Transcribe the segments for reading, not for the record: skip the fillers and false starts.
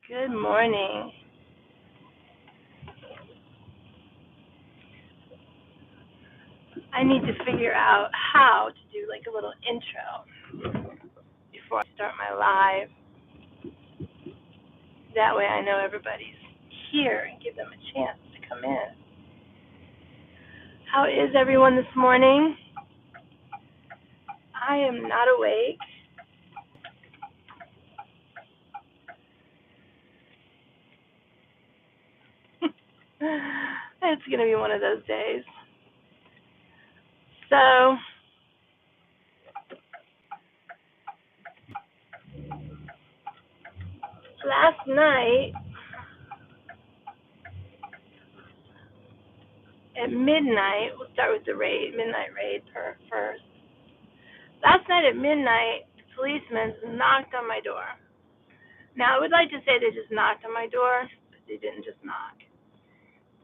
Good morning. I need to figure out how to do like a little intro before I start my live. That way I know everybody's here and give them a chance to come in. How is everyone this morning? I am not awake. It's going to be one of those days. So, last night at midnight, we'll start with the midnight raid first. Last night at midnight, the policemen knocked on my door. Now, I would like to say they just knocked on my door, but they didn't just knock.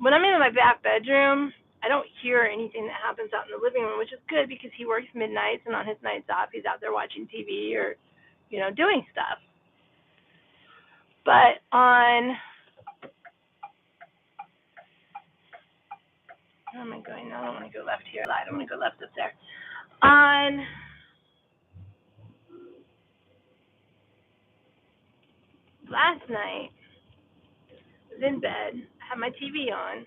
When I'm in my back bedroom, I don't hear anything that happens out in the living room, which is good because he works midnights, and on his nights off, he's out there watching TV or, doing stuff. But where am I going now? I don't want to go left here. I don't want to go left up there. On last night, I was in bed, I had my TV on,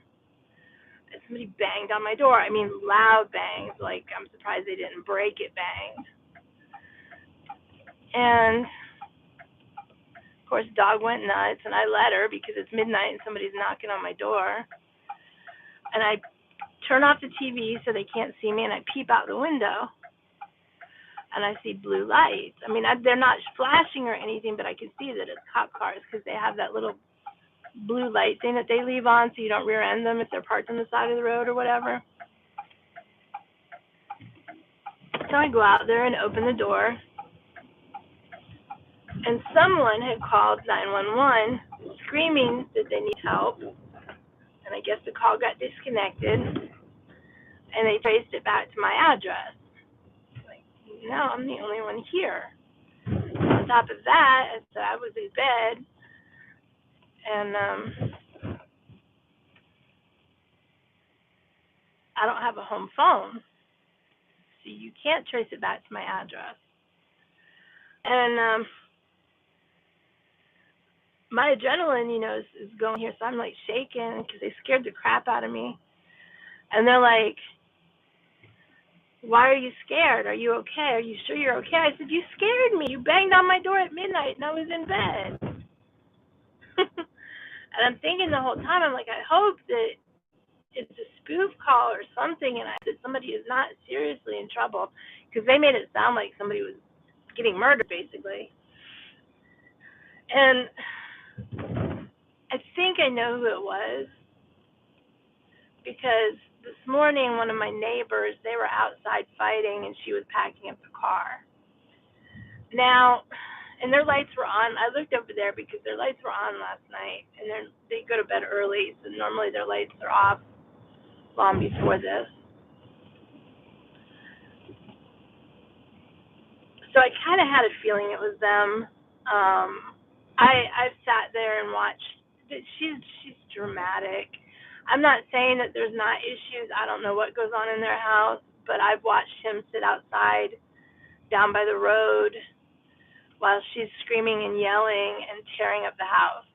and somebody banged on my door. I mean, loud bangs, like I'm surprised they didn't break it banged. And of course, dog went nuts, and I let her because it's midnight and somebody's knocking on my door. And I turn off the TV so they can't see me, and I peep out the window, and I see blue lights. I mean, they're not flashing or anything, but I can see that it's cop cars because they have that little blue light thing that they leave on so you don't rear end them if they're parked on the side of the road or whatever. So I go out there and open the door, and someone had called 911 screaming that they need help, and I guess the call got disconnected, and they traced it back to my address. Like, no, I'm the only one here. On top of that, I said I was in bed, and I don't have a home phone, so you can't trace it back to my address. And my adrenaline, is going here, so I'm like shaking because they scared the crap out of me. And they're like, "Why are you scared? Are you okay? Are you sure you're okay?" I said, "You scared me. You banged on my door at midnight, and I was in bed." And I'm thinking the whole time, I'm like, I hope that it's a spoof call or something, and that somebody is not seriously in trouble, because they made it sound like somebody was getting murdered, basically. And I think I know who it was, because this morning one of my neighbors, they were outside fighting, and she was packing up the car. Now, and their lights were on. I looked over there because their lights were on last night, and they go to bed early, so normally their lights are off long before this. So I kind of had a feeling it was them. I've sat there and watched. She's dramatic. I'm not saying that there's not issues. I don't know what goes on in their house, but I've watched him sit outside down by the road while she's screaming and yelling and tearing up the house.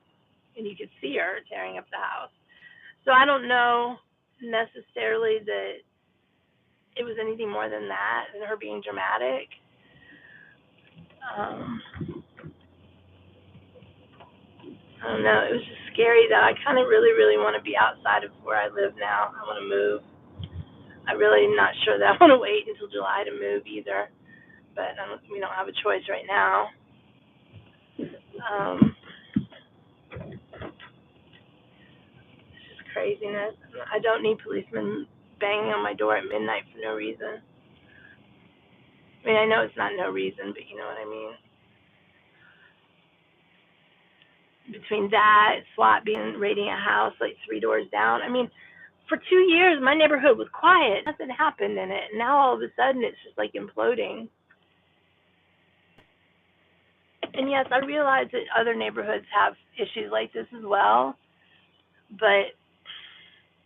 And you could see her tearing up the house. So I don't know necessarily that it was anything more than that, and her being dramatic. I don't know. It was just scary, though. I kind of really, really want to be outside of where I live now. I want to move. I really am not sure that I want to wait until July to move either, but we don't have a choice right now. It's just craziness. I don't need policemen banging on my door at midnight for no reason. I mean, I know it's not no reason, but you know what I mean. Between that, SWAT being raiding a house like 3 doors down. I mean, for 2 years, my neighborhood was quiet. Nothing happened in it. And now all of a sudden, it's just like imploding. And yes, I realize that other neighborhoods have issues like this as well, but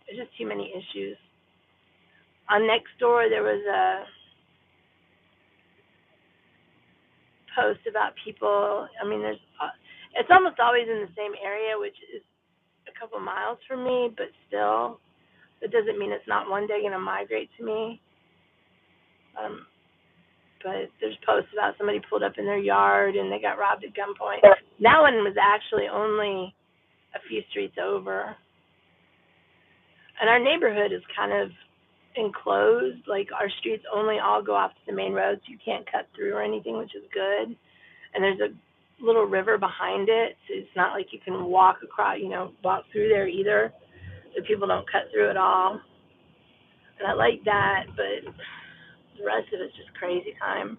there's just too many issues. On next door, there was a post about people. I mean, it's almost always in the same area, which is a couple miles from me, but still, it doesn't mean it's not one day going to migrate to me. Um, but there's posts about somebody pulled up in their yard and they got robbed at gunpoint. That one was actually only a few streets over. And our neighborhood is kind of enclosed. Like, our streets only all go off to the main roads. You can't cut through or anything, which is good. And there's a little river behind it, so it's not like you can walk across, walk through there either. So people don't cut through at all. And I like that, but the rest of it's just crazy time.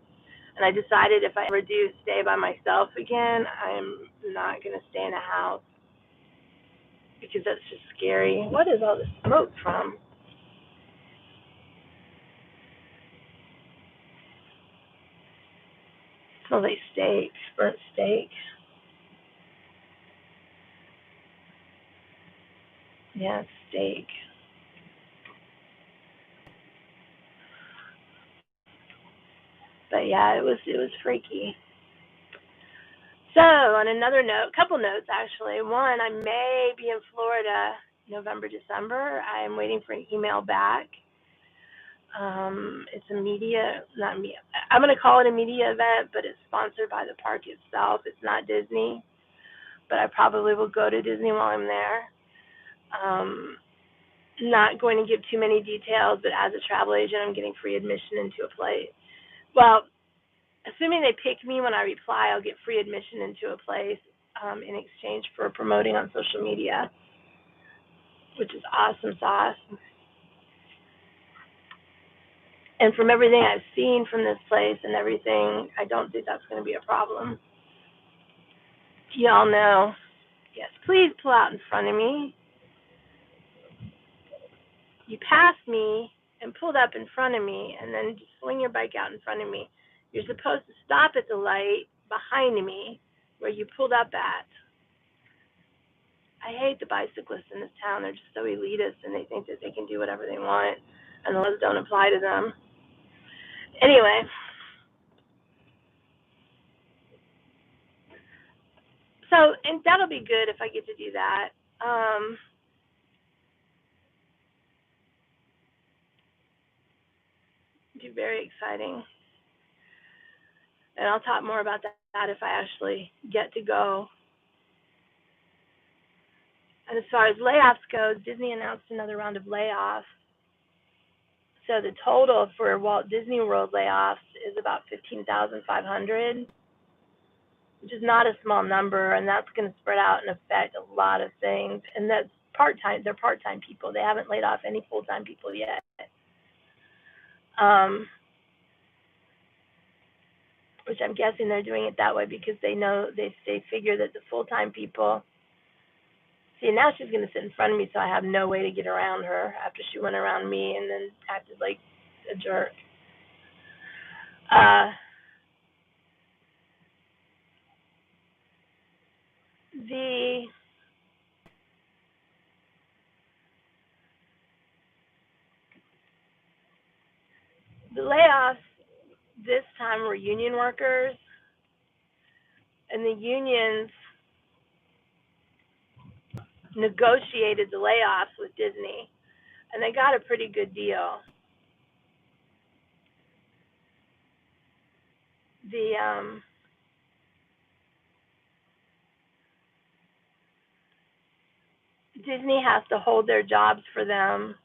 And I decided if I ever do stay by myself again, I'm not going to stay in a house because that's just scary. What is all this smoke from? It smells like steak, burnt steak. Yeah, it's steak. But yeah, it was freaky. So, on another note, couple notes actually. One, I may be in Florida November, December. I'm waiting for an email back. It's a media, not media. I'm going to call it a media event, but it's sponsored by the park itself. It's not Disney, but I probably will go to Disney while I'm there. Not going to give too many details, but as a travel agent, I'm getting free admission into a place. Well, assuming they pick me when I reply, I'll get free admission into a place in exchange for promoting on social media, which is awesome sauce. And from everything I've seen from this place and everything, I don't think that's going to be a problem. Y'all know. Yes, please pull out in front of me. You passed me and pulled up in front of me, and then just swing your bike out in front of me. You're supposed to stop at the light behind me where you pulled up at. I hate the bicyclists in this town. They're just so elitist, and they think that they can do whatever they want, and the laws don't apply to them. Anyway, so, and that'll be good if I get to do that. It'll be very exciting. And I'll talk more about that if I actually get to go. And as far as layoffs goes, Disney announced another round of layoffs. So the total for Walt Disney World layoffs is about 15,500, which is not a small number, and that's going to spread out and affect a lot of things. And that's part-time. They're part-time people. They haven't laid off any full-time people yet. Which I'm guessing they're doing it that way because they know they figure that the full-time people. See, now she's going to sit in front of me, so I have no way to get around her after she went around me and then acted like a jerk. The layoffs this time were union workers, and the unions negotiated the layoffs with Disney, and they got a pretty good deal. Disney has to hold their jobs for them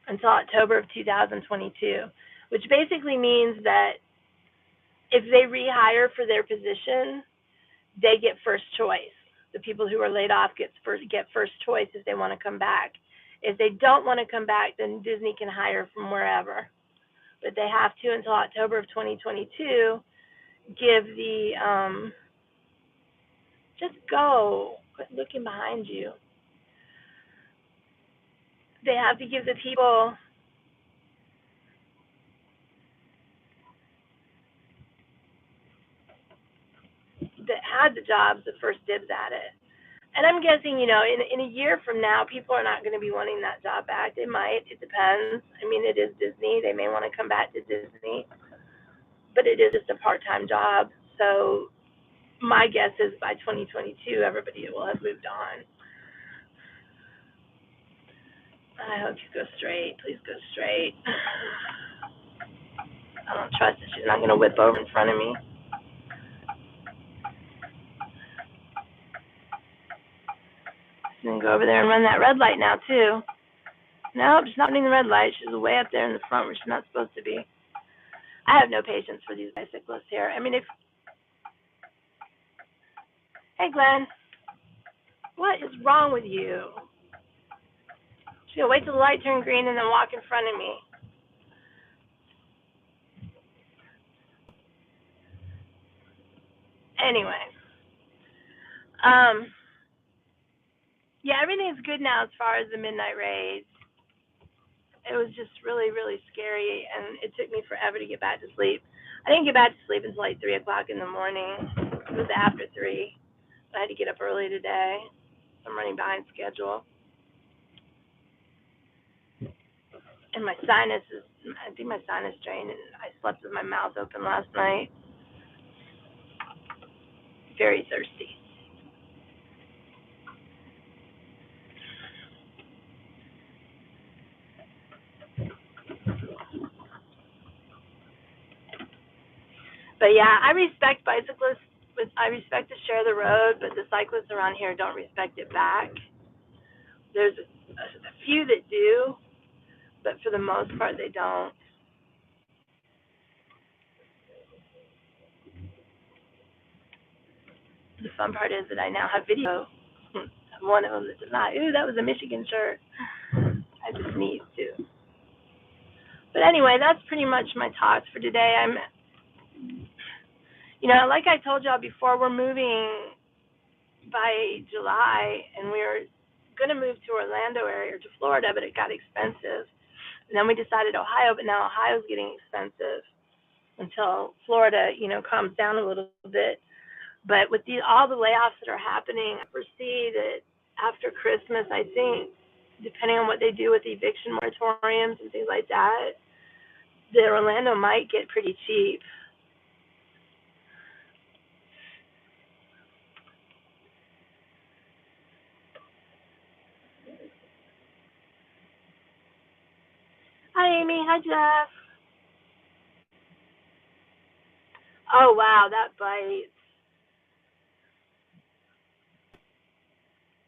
until October of 2022, which basically means that if they rehire for their position, they get first choice. The people who are laid off get first choice if they want to come back. If they don't want to come back, then Disney can hire from wherever. But they have to, until October of 2022, give the, just go, quit looking behind you. They have to give the people, had the jobs the first dibs at it. And I'm guessing, in a year from now, people are not going to be wanting that job back. They might. It depends. I mean, it is Disney. They may want to come back to Disney, but it is just a part-time job. So my guess is by 2022, everybody will have moved on. I hope you go straight. Please go straight. I don't trust that she's not going to whip over in front of me. She's going to go over there and run that red light now, too. Nope, she's not running the red light. She's way up there in the front where she's not supposed to be. I have no patience for these bicyclists here. I mean, Hey, Glenn. What is wrong with you? She's going to wait till the light turns green and then walk in front of me. Anyway. Yeah, everything's good now as far as the midnight raids. It was just really, really scary, and it took me forever to get back to sleep. I didn't get back to sleep until like 3 o'clock in the morning. It was after 3. I had to get up early today. I'm running behind schedule. And I think my sinus drained, and I slept with my mouth open last night. Very thirsty. But yeah, I respect bicyclists. I respect to share the road, but the cyclists around here don't respect it back. There's a few that do, but for the most part, they don't. The fun part is that I now have video of one of them that does not. Ooh, that was a Michigan shirt. I just sneezed too. But anyway, that's pretty much my thoughts for today. Like I told y'all before, we're moving by July, and we were going to move to Orlando area or to Florida, but it got expensive. And then we decided Ohio, but now Ohio's getting expensive until Florida, calms down a little bit. But with all the layoffs that are happening, I foresee that after Christmas, I think, depending on what they do with eviction moratoriums and things like that Orlando might get pretty cheap. Hi, Amy. Hi, Jeff. Oh, wow, that bites.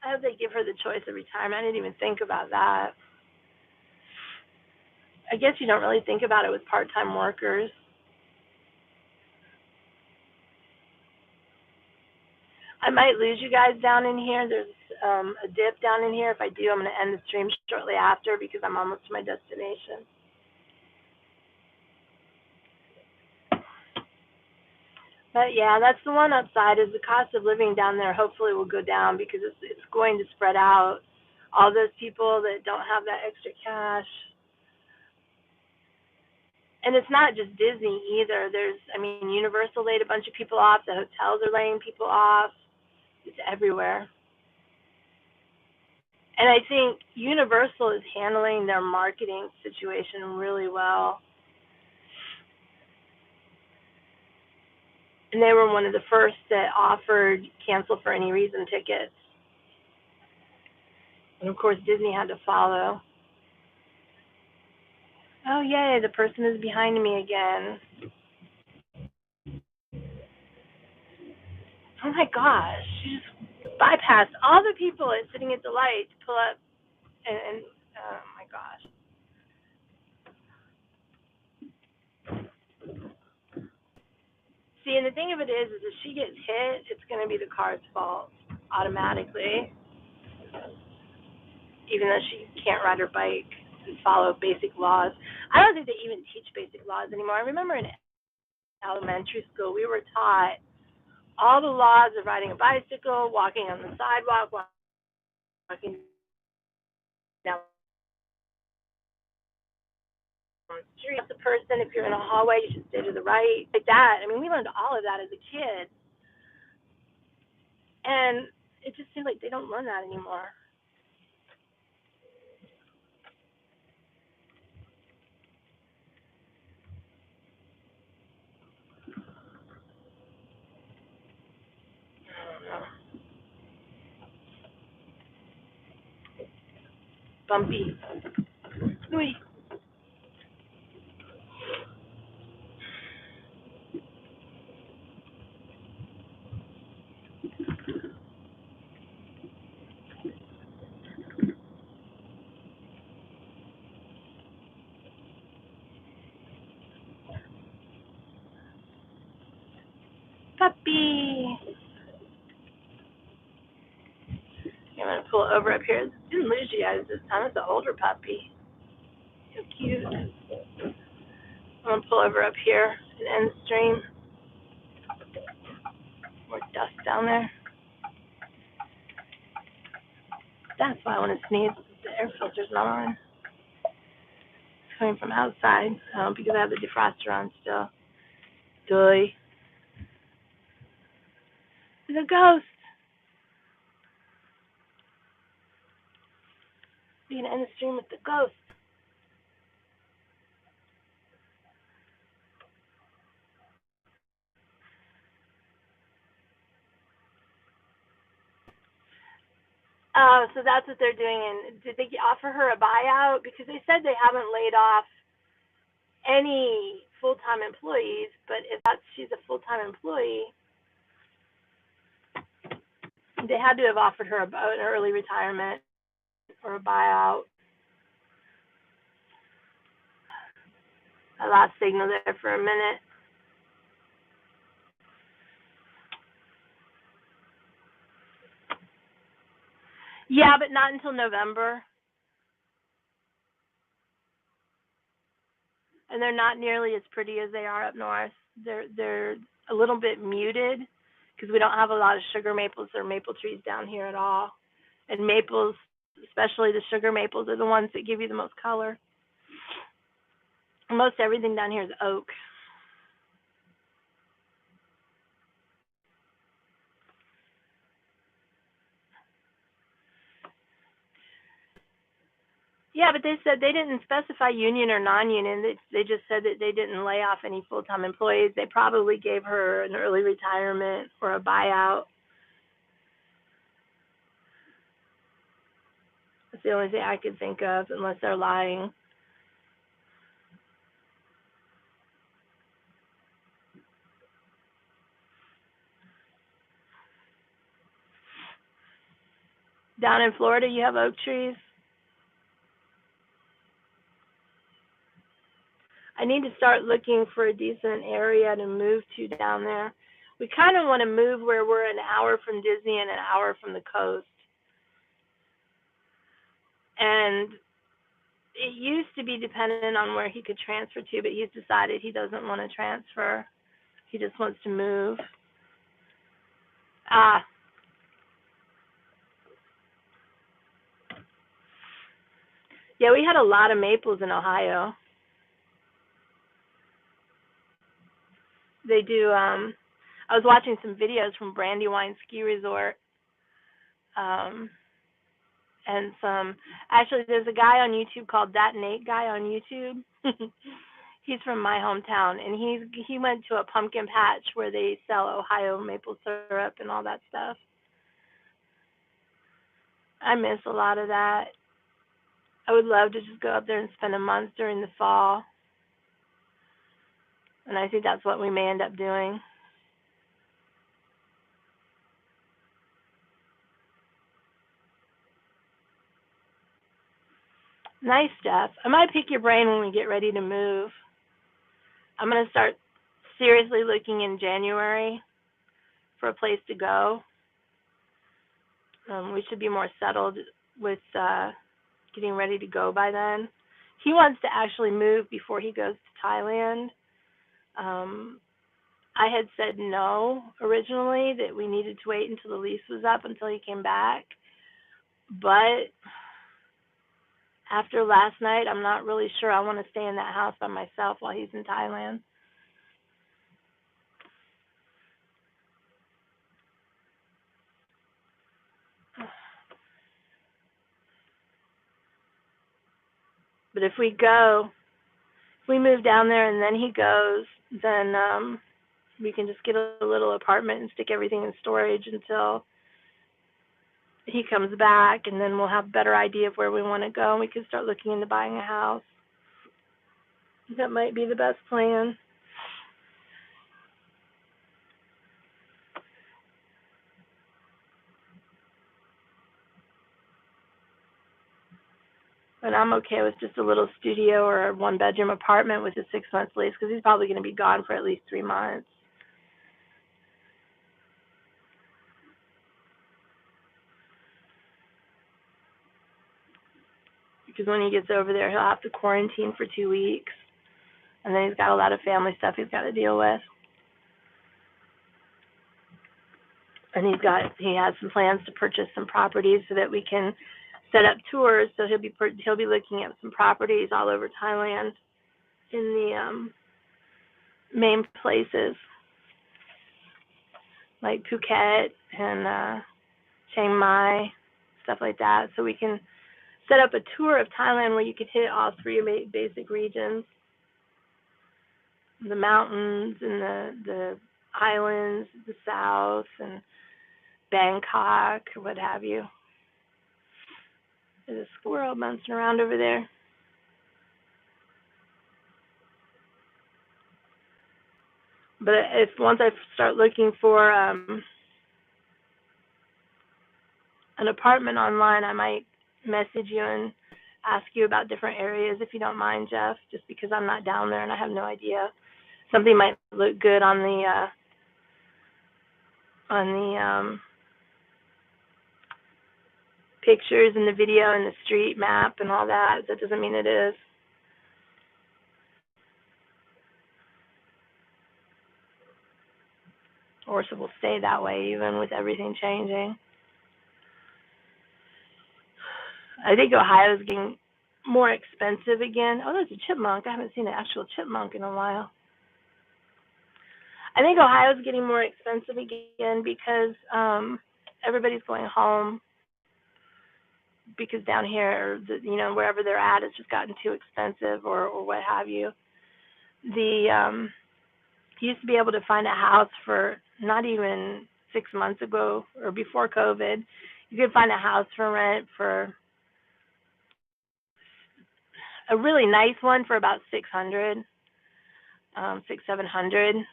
I hope they give her the choice of retirement. I didn't even think about that. I guess you don't really think about it with part-time workers. I might lose you guys down in here. There's a dip down in here. If I do, I'm going to end the stream shortly after because I'm almost to my destination. But yeah, that's the one upside is the cost of living down there hopefully will go down because it's going to spread out. All those people that don't have that extra cash. And it's not just Disney either. Universal laid a bunch of people off. The hotels are laying people off. It's everywhere. And I think Universal is handling their marketing situation really well. And they were one of the first that offered cancel for any reason tickets. And of course, Disney had to follow. Oh, yay, the person is behind me again. Oh my gosh, she just bypassed all the people sitting at the light to pull up. And oh my gosh. See, and the thing of it is if she gets hit, it's going to be the car's fault automatically, even though she can't ride her bike and follow basic laws. I don't think they even teach basic laws anymore. I remember in elementary school, we were taught all the laws of riding a bicycle, walking on the sidewalk, walking down the street. The person, if you're in a hallway, you should stay to the right, like that. We learned all of that as a kid. And it just seems like they don't learn that anymore. I don't know. Bumpy. Wait. Puppy. I'm going to pull over up here. Didn't lose you guys this time. It's an older puppy. So cute. I'm going to pull over up here and end the stream. More dust down there. That's why I want to sneeze. The air filter's not on. It's coming from outside because I have the defroster on still. Doy. There's a ghost. We're going to end the stream with the ghost. So that's what they're doing. And did they offer her a buyout? Because they said they haven't laid off any full-time employees, but if she's a full-time employee, they had to have offered her an early retirement or a buyout. I lost signal there for a minute. Yeah, but not until November. And they're not nearly as pretty as they are up north. They're a little bit muted because we don't have a lot of sugar maples or maple trees down here at all. And maples, especially the sugar maples, are the ones that give you the most color. Most everything down here is oak. Yeah, but they said they didn't specify union or non-union. They just said that they didn't lay off any full-time employees. They probably gave her an early retirement or a buyout. That's the only thing I could think of, unless they're lying. Down in Florida, you have oak trees. I need to start looking for a decent area to move to down there. We kind of want to move where we're an hour from Disney and an hour from the coast. And it used to be dependent on where he could transfer to, but he's decided he doesn't want to transfer. He just wants to move. Ah. Yeah, we had a lot of maples in Ohio. They do, I was watching some videos from Brandywine Ski Resort. And actually, there's a guy on YouTube called That Nate Guy on YouTube. He's from my hometown, and he went to a pumpkin patch where they sell Ohio maple syrup and all that stuff. I miss a lot of that. I would love to just go up there and spend a month during the fall. And I think that's what we may end up doing. Nice stuff. I might pick your brain when we get ready to move. I'm going to start seriously looking in January for a place to go. We should be more settled with getting ready to go by then. He wants to actually move before he goes to Thailand. I had said no originally, that we needed to wait until the lease was up until he came back. But after last night, I'm not really sure I want to stay in that house by myself while he's in Thailand. But if we move down there and then he goes, then we can just get a little apartment and stick everything in storage until he comes back, and then we'll have a better idea of where we want to go, and we can start looking into buying a house. That might be the best plan. But I'm okay with just a little studio or a one-bedroom apartment with a 6-month lease, because he's probably going to be gone for at least 3 months. Because when he gets over there, he'll have to quarantine for 2 weeks, and then he's got a lot of family stuff he's got to deal with. And he has some plans to purchase some properties so that we can set up tours. So he'll be looking at some properties all over Thailand in the main places like Phuket and Chiang Mai, stuff like that. So we can set up a tour of Thailand where you could hit all 3 basic regions: the mountains and the islands, the south, and Bangkok, or what have you. There's a squirrel bouncing around over there. But if once I start looking for an apartment online, I might message you and ask you about different areas, if you don't mind, Jeff, just because I'm not down there and I have no idea. Something might look good on the pictures and the video and the street map and all that. That doesn't mean it is. Or so will stay that way even with everything changing. I think Ohio's getting more expensive again. Oh, there's a chipmunk. I haven't seen an actual chipmunk in a while. I think Ohio's getting more expensive again because everybody's going home, because down here, wherever they're at, it's just gotten too expensive or what have you. You used to be able to find a house for not even 6 months ago or before COVID. You could find a house for rent for a really nice one for about $600, $700.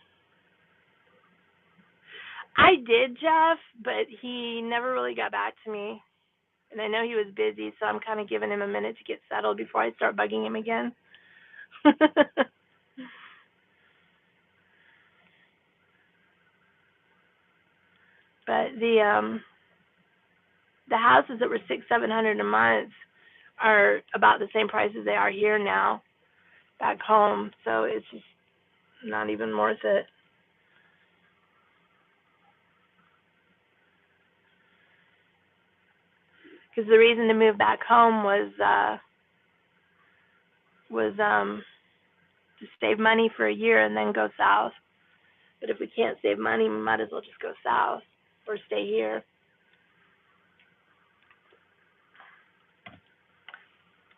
I did, Jeff, but he never really got back to me. And I know he was busy, so I'm kind of giving him a minute to get settled before I start bugging him again. But the houses that were $600-$700 a month are about the same price as they are here now, back home. So it's just not even worth it. Because the reason to move back home was to save money for a year and then go south. But if we can't save money, we might as well just go south or stay here.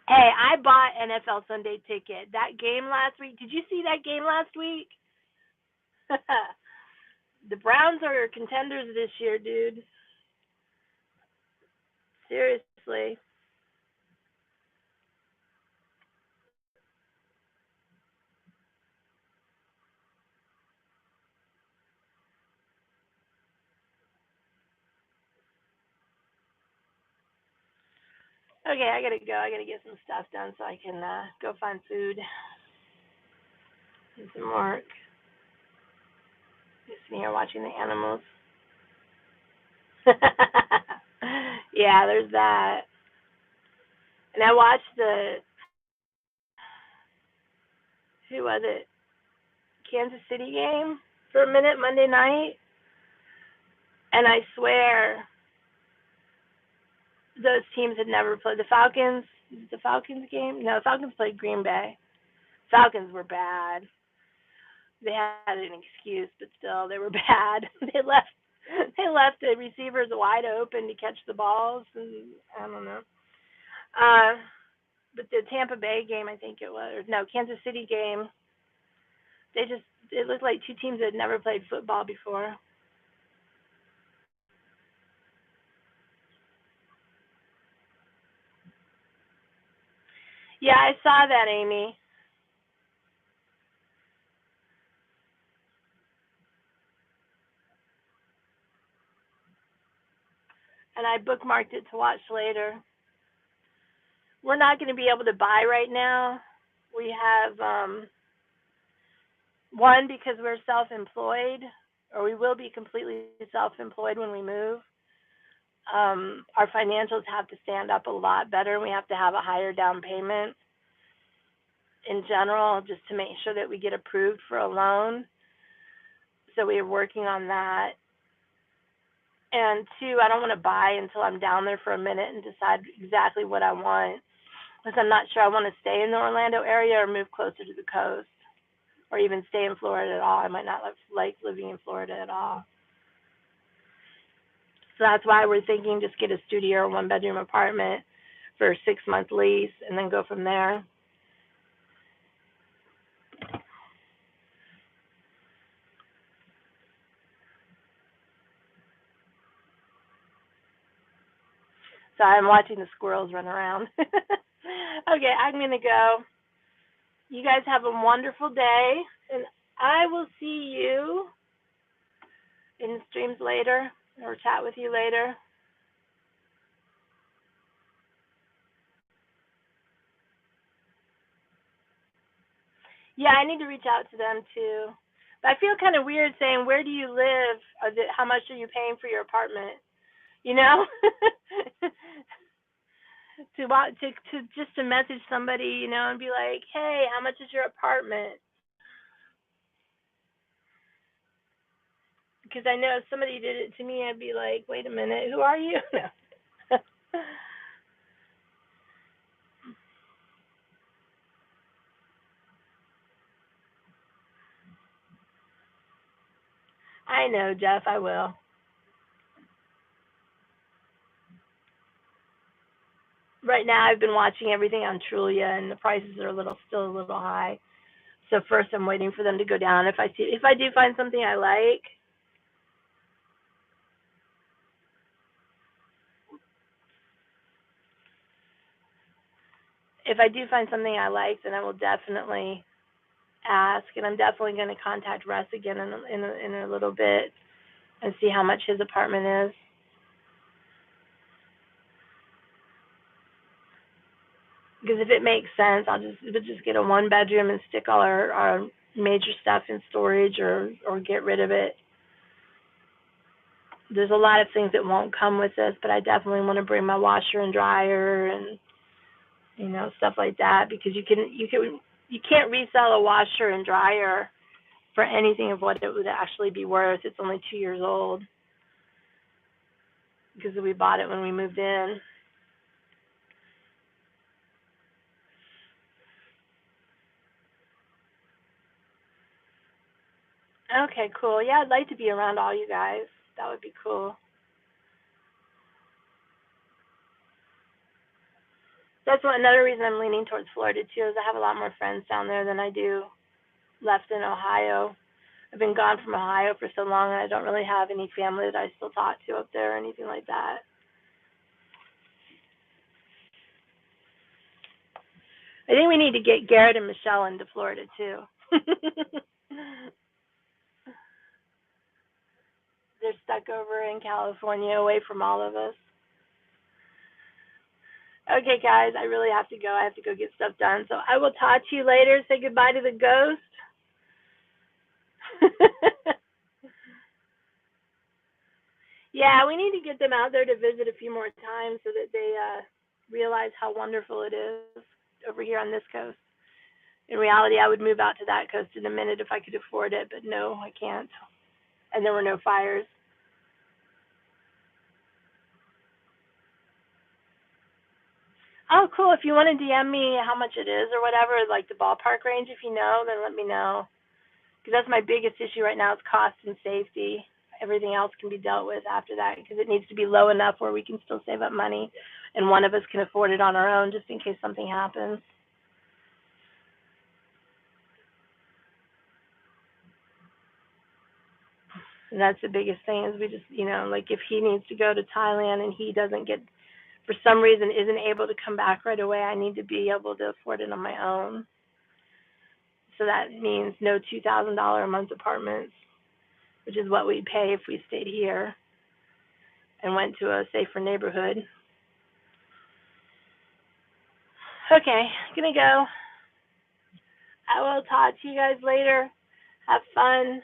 Hey, I bought NFL Sunday ticket. That game last week. Did you see that game last week? The Browns are contenders this year, dude. Seriously. Okay, I gotta go. I gotta get some stuff done so I can go find food and some work. Just sitting here watching the animals. Yeah, there's that. And I watched who was it? Kansas City game for a minute Monday night. And I swear those teams had never played. The Falcons, the Falcons game? No, the Falcons played Green Bay. Falcons were bad. They had an excuse, but still, they were bad. They left the receivers wide open to catch the balls, and I don't know. But the Tampa Bay game, I think it was, or no, Kansas City game, it looked like two teams that had never played football before. Yeah, I saw that, Amy. And I bookmarked it to watch later. We're not going to be able to buy right now. We have one because we're self-employed, or we will be completely self-employed when we move. Our financials have to stand up a lot better. We have to have a higher down payment in general, just to make sure that we get approved for a loan. So we are working on that. And two, I don't want to buy until I'm down there for a minute and decide exactly what I want, because I'm not sure I want to stay in the Orlando area or move closer to the coast, or even stay in Florida at all. I might not like living in Florida at all. So that's why we're thinking just get a studio or one bedroom apartment for a 6-month lease and then go from there. So I'm watching the squirrels run around. Okay, I'm going to go. You guys have a wonderful day, and I will see you in streams later or chat with you later. Yeah, I need to reach out to them too. But I feel kind of weird saying, "Where do you live? How much are you paying for your apartment?" You know, to just to message somebody, and be like, "Hey, how much is your apartment?" Because I know if somebody did it to me, I'd be like, "Wait a minute, who are you?" I know, Jeff. I will. Right now, I've been watching everything on Trulia, and the prices are still a little high. So first, I'm waiting for them to go down. If I do find something I like, then I will definitely ask, and I'm definitely going to contact Russ again in a little bit and see how much his apartment is. Because if it makes sense, we'll just get a 1 bedroom and stick all our major stuff in storage, or get rid of it. There's a lot of things that won't come with this, but I definitely want to bring my washer and dryer and stuff like that, because you can't resell a washer and dryer for anything of what it would actually be worth. It's only 2 years old because we bought it when we moved in. Okay, cool. Yeah, I'd like to be around all you guys. That would be cool. Another reason I'm leaning towards Florida too, is I have a lot more friends down there than I do left in Ohio. I've been gone from Ohio for so long, and I don't really have any family that I still talk to up there or anything like that. I think we need to get Garrett and Michelle into Florida too. They're stuck over in California, away from all of us. Okay, guys, I really have to go. I have to go get stuff done. So I will talk to you later. Say goodbye to the ghost. Yeah, we need to get them out there to visit a few more times so that they realize how wonderful it is over here on this coast. In reality, I would move out to that coast in a minute if I could afford it, but no, I can't. And there were no fires. Oh, cool. If you want to DM me how much it is or whatever, like the ballpark range, if you know, then let me know. Because that's my biggest issue right now is cost and safety. Everything else can be dealt with after that, because it needs to be low enough where we can still save up money. and one of us can afford it on our own just in case something happens. And that's the biggest thing is we just, like if he needs to go to Thailand and he doesn't get, for some reason, isn't able to come back right away, I need to be able to afford it on my own. So that means no $2,000 a month apartments, which is what we'd pay if we stayed here and went to a safer neighborhood. Okay, gonna go. I will talk to you guys later. Have fun.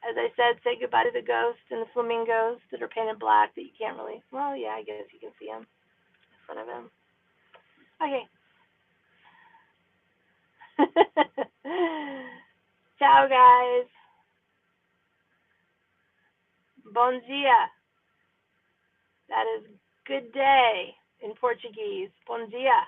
As I said, say goodbye to the ghosts and the flamingos that are painted black that you can't really, well, yeah, I guess you can see them in front of him. Okay. Ciao, guys. Bom dia. That is good day in Portuguese. Bom dia.